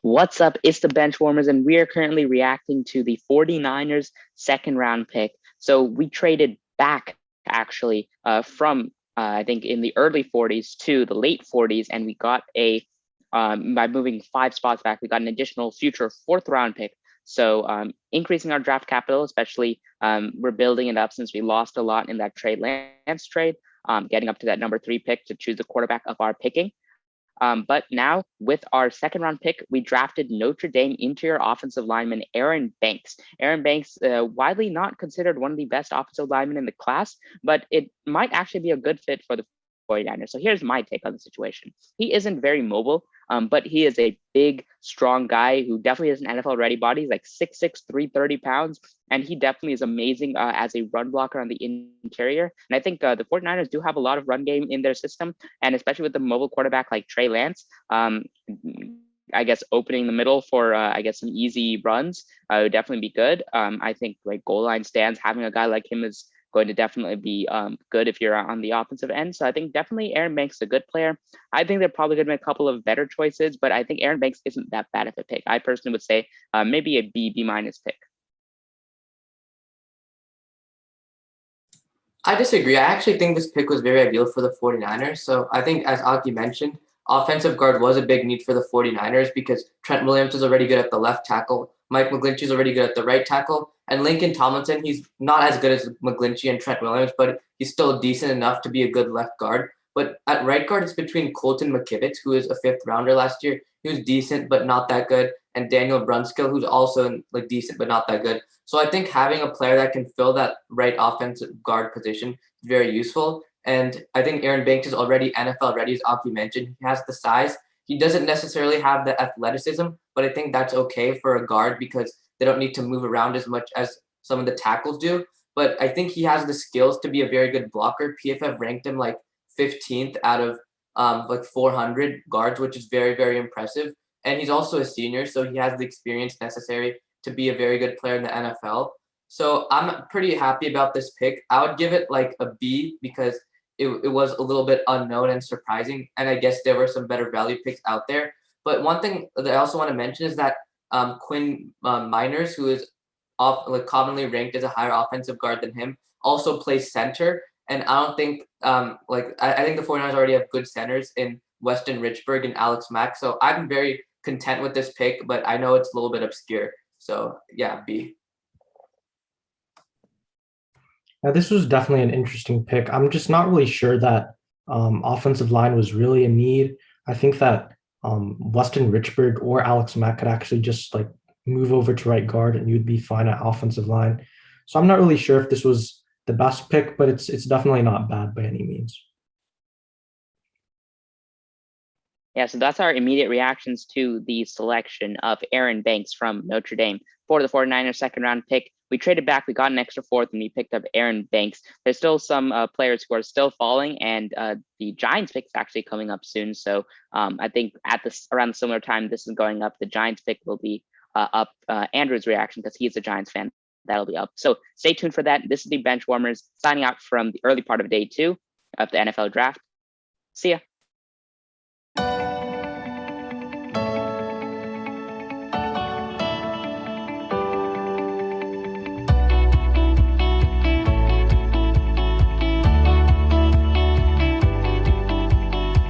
What's up? It's the Benchwarmers, and we are currently reacting to the 49ers second round pick. So we traded back actually from I think in the early 40s to the late 40s, and we got by moving 5 spots back, we got an additional future fourth round pick. So increasing our draft capital, especially we're building it up since we lost a lot in that Trey Lance trade, getting up to that number 3 pick to choose the quarterback of our picking. But now, with our second round pick, we drafted Notre Dame interior offensive lineman Aaron Banks. Aaron Banks, widely not considered one of the best offensive linemen in the class, but it might actually be a good fit for the 49ers. So here's my take on the situation. He isn't very mobile, but he is a big, strong guy who definitely has an NFL ready body. He's like 6'6", 330 pounds, and he definitely is amazing as a run blocker on the interior. And I think the 49ers do have a lot of run game in their system, and especially with the mobile quarterback like Trey Lance, I guess opening the middle for some easy runs would definitely be good. I think like goal line stands, having a guy like him is going to definitely be good if you're on the offensive end. So I think definitely Aaron Banks is a good player. I think they're probably going to be a couple of better choices, but I think Aaron Banks isn't that bad of a pick. I personally would say maybe a B minus pick. I disagree. I actually think this pick was very ideal for the 49ers. So I think, as Aki mentioned, offensive guard was a big need for the 49ers because Trent Williams is already good at the left tackle. Mike McGlinchey is already good at the right tackle. And Lincoln Tomlinson, he's not as good as McGlinchey and Trent Williams, but he's still decent enough to be a good left guard. But at right guard, it's between Colton McKivitz, who is a fifth rounder last year. He was decent, but not that good. And Daniel Brunskill, who's also like decent, but not that good. So I think having a player that can fill that right offensive guard position is very useful. And I think Aaron Banks is already NFL ready, as Aki mentioned. He has the size. He doesn't necessarily have the athleticism, but I think that's okay for a guard because they don't need to move around as much as some of the tackles do. But I think he has the skills to be a very good blocker. PFF ranked him like 15th out of like 400 guards, which is very, very impressive. And he's also a senior, so he has the experience necessary to be a very good player in the NFL. So I'm pretty happy about this pick. I would give it like a B because it was a little bit unknown and surprising. And I guess there were some better value picks out there. But one thing that I also want to mention is that Quinn Miners, who is commonly ranked as a higher offensive guard than him, also plays center. And I don't think I think the 49ers already have good centers in Weston Richburg and Alex Mack. So I'm very content with this pick, but I know it's a little bit obscure. So yeah, B. Now, this was definitely an interesting pick. I'm just not really sure that offensive line was really a need. I think that Weston Richburg or Alex Mack could actually just like move over to right guard and you'd be fine at offensive line. So I'm not really sure if this was the best pick, but it's definitely not bad by any means. Yeah, so that's our immediate reactions to the selection of Aaron Banks from Notre Dame for the 49ers second round pick. We traded back, we got an extra fourth, and we picked up Aaron Banks. There's still some players who are still falling, and the Giants pick is actually coming up soon. So I think at this around the similar time this is going up, the Giants pick will be up. Andrew's reaction, because he's a Giants fan, that'll be up. So stay tuned for that. This is the Benchwarmers signing out from the early part of day 2 of the NFL draft. See ya.